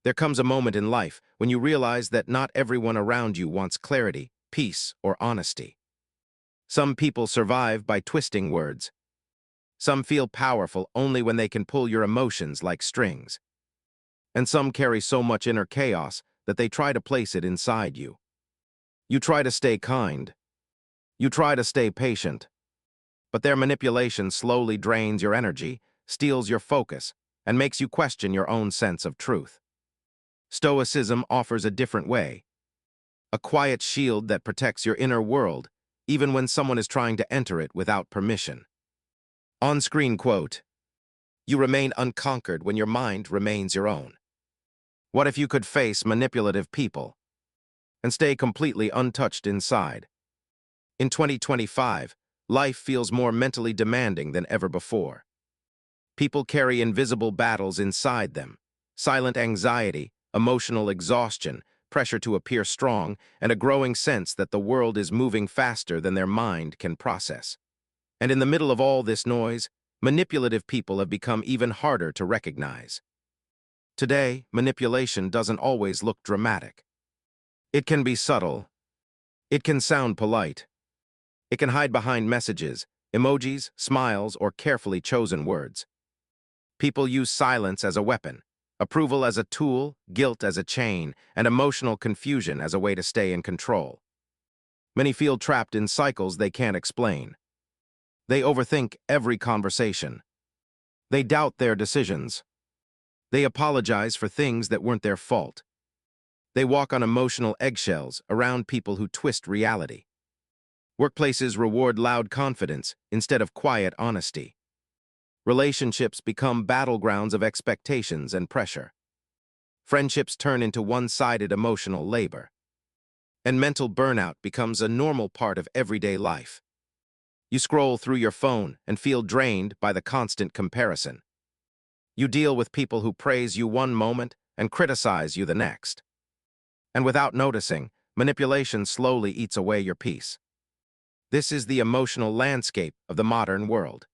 There comes a moment in life when you realize that not everyone around you wants clarity, peace, or honesty. Some people survive by twisting words. Some feel powerful only when they can pull your emotions like strings. And some carry so much inner chaos that they try to place it inside you. You try to stay kind. You try to stay patient. But their manipulation slowly drains your energy, steals your focus, and makes you question your own sense of truth. Stoicism offers a different way. A quiet shield that protects your inner world, even when someone is trying to enter it without permission. On-screen quote: "You remain unconquered when your mind remains your own." What if you could face manipulative people and stay completely untouched inside? In 2025, life feels more mentally demanding than ever before. People carry invisible battles inside them: silent anxiety, emotional exhaustion, pressure to appear strong, and a growing sense that the world is moving faster than their mind can process. And in the middle of all this noise, manipulative people have become even harder to recognize. Today, manipulation doesn't always look dramatic. It can be subtle. It can sound polite. It can hide behind messages, emojis, smiles, or carefully chosen words. People use silence as a weapon, approval as a tool, guilt as a chain, and emotional confusion as a way to stay in control. Many feel trapped in cycles they can't explain. They overthink every conversation. They doubt their decisions. They apologize for things that weren't their fault. They walk on emotional eggshells around people who twist reality. Workplaces reward loud confidence instead of quiet honesty. Relationships become battlegrounds of expectations and pressure. Friendships turn into one-sided emotional labor. And mental burnout becomes a normal part of everyday life. You scroll through your phone and feel drained by the constant comparison. You deal with people who praise you one moment and criticize you the next. And without noticing, manipulation slowly eats away your peace. This is the emotional landscape of the modern world.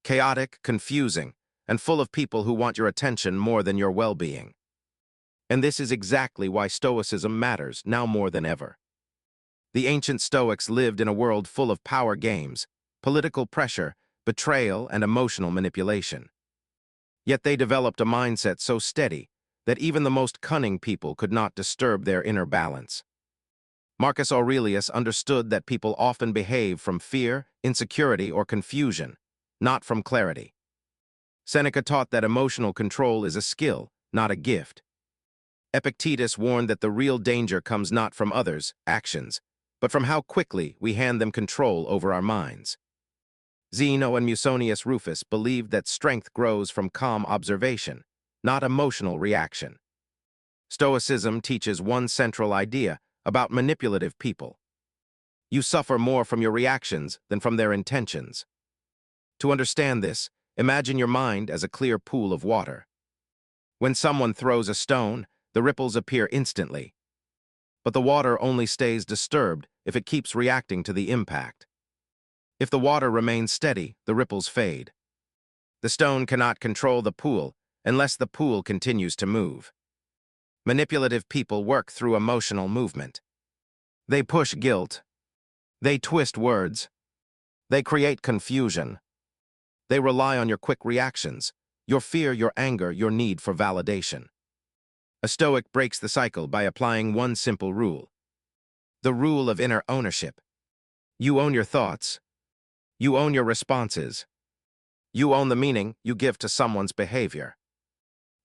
Chaotic, confusing, and full of people who want your attention more than your well-being. And this is exactly why Stoicism matters now more than ever. The ancient Stoics lived in a world full of power games, political pressure, betrayal, and emotional manipulation. Yet they developed a mindset so steady that even the most cunning people could not disturb their inner balance. Marcus Aurelius understood that people often behave from fear, insecurity, or confusion, not from clarity. Seneca taught that emotional control is a skill, not a gift. Epictetus warned that the real danger comes not from others' actions, but from how quickly we hand them control over our minds. Zeno and Musonius Rufus believed that strength grows from calm observation, not emotional reaction. Stoicism teaches one central idea about manipulative people: you suffer more from your reactions than from their intentions. To understand this, imagine your mind as a clear pool of water. When someone throws a stone, the ripples appear instantly. But the water only stays disturbed if it keeps reacting to the impact. If the water remains steady, the ripples fade. The stone cannot control the pool unless the pool continues to move. Manipulative people work through emotional movement. They push guilt. They twist words. They create confusion. They rely on your quick reactions, your fear, your anger, your need for validation. A Stoic breaks the cycle by applying one simple rule: the rule of inner ownership. You own your thoughts. You own your responses. You own the meaning you give to someone's behavior.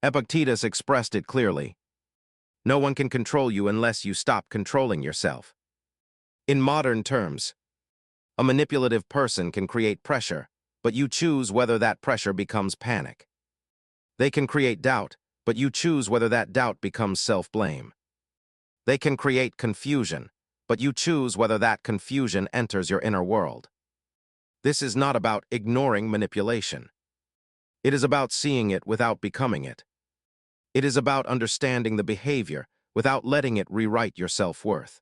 Epictetus expressed it clearly: no one can control you unless you stop controlling yourself. In modern terms, a manipulative person can create pressure, but you choose whether that pressure becomes panic. They can create doubt, but you choose whether that doubt becomes self-blame. They can create confusion, but you choose whether that confusion enters your inner world. This is not about ignoring manipulation. It is about seeing it without becoming it. It is about understanding the behavior without letting it rewrite your self-worth.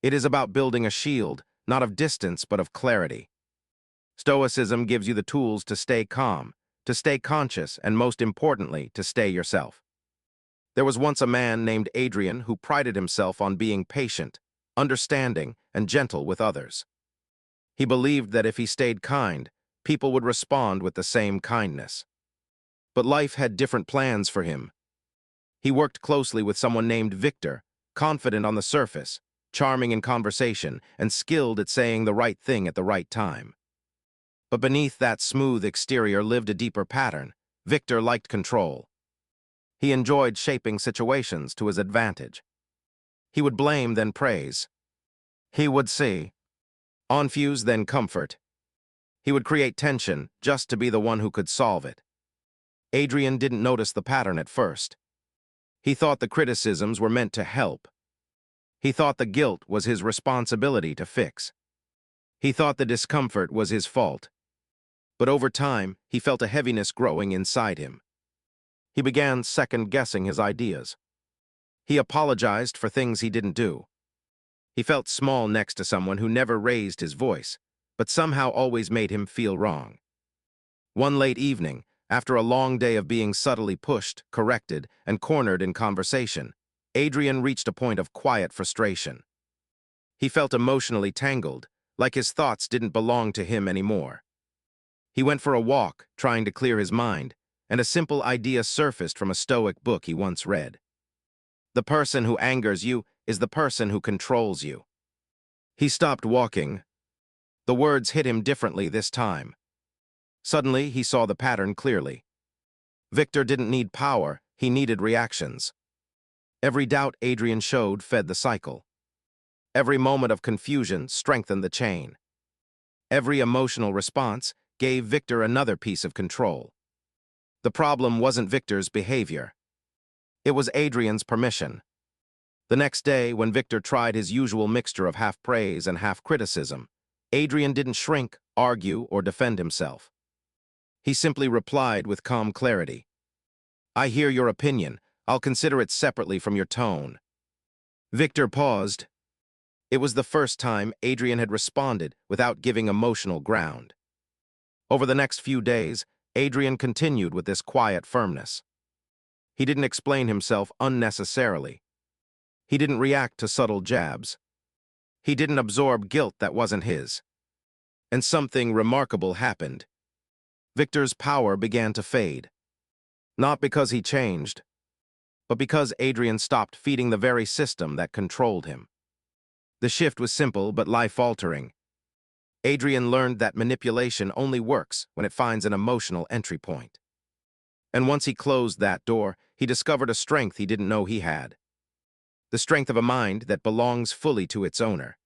It is about building a shield, not of distance but of clarity. Stoicism gives you the tools to stay calm, to stay conscious, and most importantly, to stay yourself. There was once a man named Adrian who prided himself on being patient, understanding, and gentle with others. He believed that if he stayed kind, people would respond with the same kindness. But life had different plans for him. He worked closely with someone named Victor, confident on the surface, charming in conversation, and skilled at saying the right thing at the right time. But beneath that smooth exterior lived a deeper pattern. Victor liked control. He enjoyed shaping situations to his advantage. He would blame, then praise. He would see, confuse, then comfort. He would create tension just to be the one who could solve it. Adrian didn't notice the pattern at first. He thought the criticisms were meant to help. He thought the guilt was his responsibility to fix. He thought the discomfort was his fault. But over time, he felt a heaviness growing inside him. He began second-guessing his ideas. He apologized for things he didn't do. He felt small next to someone who never raised his voice, but somehow always made him feel wrong. One late evening, after a long day of being subtly pushed, corrected, and cornered in conversation, Adrian reached a point of quiet frustration. He felt emotionally tangled, like his thoughts didn't belong to him anymore. He went for a walk, trying to clear his mind, and a simple idea surfaced from a Stoic book he once read. The person who angers you is the person who controls you. He stopped walking. The words hit him differently this time. Suddenly, he saw the pattern clearly. Victor didn't need power, he needed reactions. Every doubt Adrian showed fed the cycle. Every moment of confusion strengthened the chain. Every emotional response gave Victor another piece of control. The problem wasn't Victor's behavior. It was Adrian's permission. The next day, when Victor tried his usual mixture of half praise and half criticism, Adrian didn't shrink, argue, or defend himself. He simply replied with calm clarity. "I hear your opinion. I'll consider it separately from your tone." Victor paused. It was the first time Adrian had responded without giving emotional ground. Over the next few days, Adrian continued with this quiet firmness. He didn't explain himself unnecessarily. He didn't react to subtle jabs. He didn't absorb guilt that wasn't his. And something remarkable happened. Victor's power began to fade. Not because he changed, but because Adrian stopped feeding the very system that controlled him. The shift was simple but life-altering. Adrian learned that manipulation only works when it finds an emotional entry point. And once he closed that door, he discovered a strength he didn't know he had. The strength of a mind that belongs fully to its owner.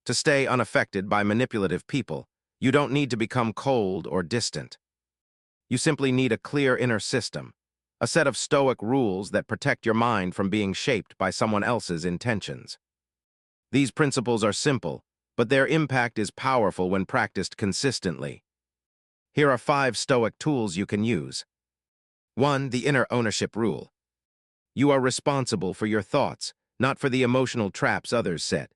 To stay unaffected by manipulative people, you don't need to become cold or distant. You simply need a clear inner system, a set of Stoic rules that protect your mind from being shaped by someone else's intentions. These principles are simple, but their impact is powerful when practiced consistently. Here are 5 Stoic tools you can use. 1. The inner ownership rule. You are responsible for your thoughts, not for the emotional traps others set.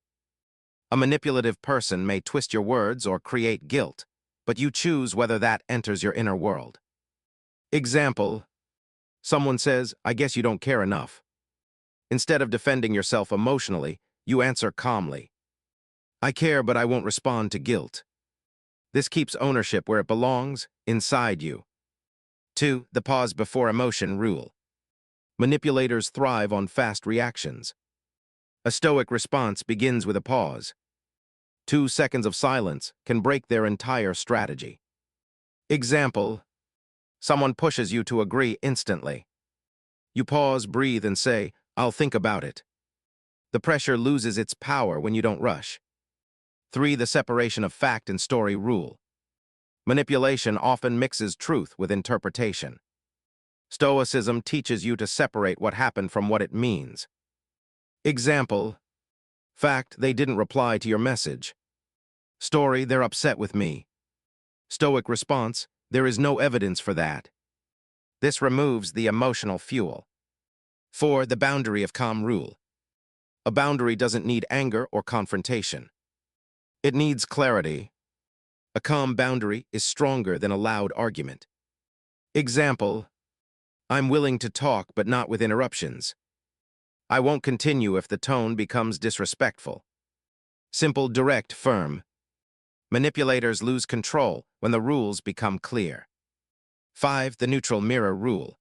A manipulative person may twist your words or create guilt, but you choose whether that enters your inner world. Example: someone says, "I guess you don't care enough." Instead of defending yourself emotionally, you answer calmly, "I care, but I won't respond to guilt." This keeps ownership where it belongs, inside you. 2. The pause before emotion rule. Manipulators thrive on fast reactions. A Stoic response begins with a pause. 2 seconds of silence can break their entire strategy. Example: someone pushes you to agree instantly. You pause, breathe, and say, "I'll think about it." The pressure loses its power when you don't rush. 3. The separation of fact and story rule. Manipulation often mixes truth with interpretation. Stoicism teaches you to separate what happened from what it means. Example: fact, they didn't reply to your message. Story, they're upset with me. Stoic response, there is no evidence for that. This removes the emotional fuel. 4. The boundary of calm rule. A boundary doesn't need anger or confrontation. It needs clarity. A calm boundary is stronger than a loud argument. Example: I'm willing to talk, but not with interruptions. I won't continue if the tone becomes disrespectful. Simple, direct, firm. Manipulators lose control when the rules become clear. 5. The neutral mirror rule.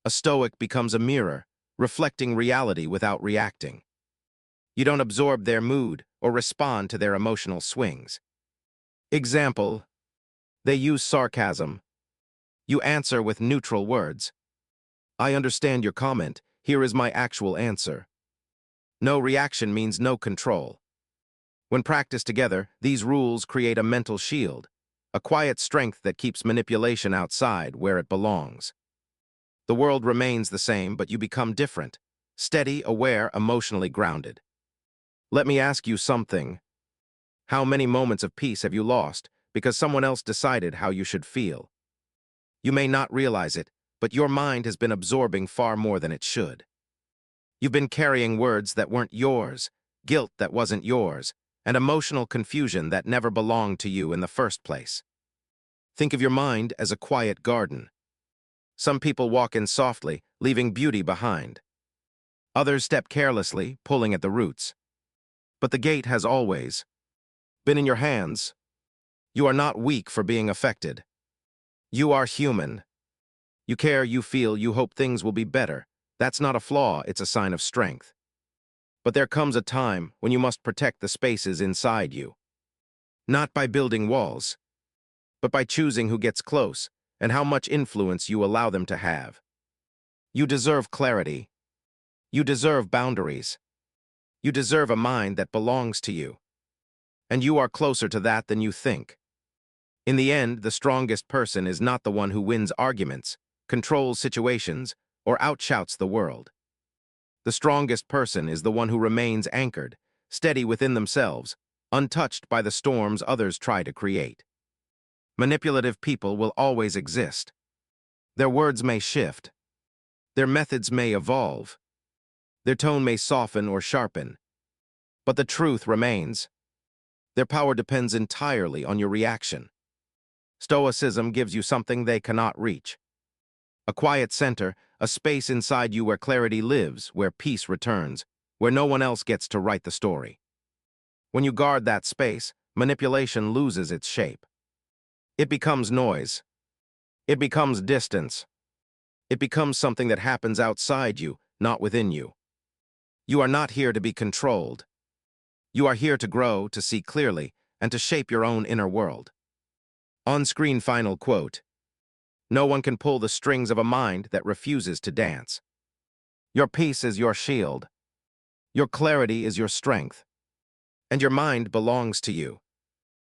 A Stoic becomes a mirror, reflecting reality without reacting. You don't absorb their mood or respond to their emotional swings. Example: they use sarcasm. You answer with neutral words. I understand your comment. Here is my actual answer. No reaction means no control. When practiced together, these rules create a mental shield, a quiet strength that keeps manipulation outside where it belongs. The world remains the same, but you become different. Steady, aware, emotionally grounded. Let me ask you something. How many moments of peace have you lost because someone else decided how you should feel? You may not realize it, but your mind has been absorbing far more than it should. You've been carrying words that weren't yours, guilt that wasn't yours, and emotional confusion that never belonged to you in the first place. Think of your mind as a quiet garden. Some people walk in softly, leaving beauty behind. Others step carelessly, pulling at the roots. But the gate has always been in your hands. You are not weak for being affected. You are human. You care, you feel, you hope things will be better. That's not a flaw, it's a sign of strength. But there comes a time when you must protect the spaces inside you. Not by building walls, but by choosing who gets close and how much influence you allow them to have. You deserve clarity. You deserve boundaries. You deserve a mind that belongs to you. And you are closer to that than you think. In the end, the strongest person is not the one who wins arguments, controls situations, or outshouts the world. The strongest person is the one who remains anchored, steady within themselves, untouched by the storms others try to create. Manipulative people will always exist. Their words may shift. Their methods may evolve. Their tone may soften or sharpen. But the truth remains. Their power depends entirely on your reaction. Stoicism gives you something they cannot reach. A quiet center, a space inside you where clarity lives, where peace returns, where no one else gets to write the story. When you guard that space, manipulation loses its shape. It becomes noise. It becomes distance. It becomes something that happens outside you, not within you. You are not here to be controlled. You are here to grow, to see clearly, and to shape your own inner world. On-screen final quote: no one can pull the strings of a mind that refuses to dance. Your peace is your shield. Your clarity is your strength. And your mind belongs to you.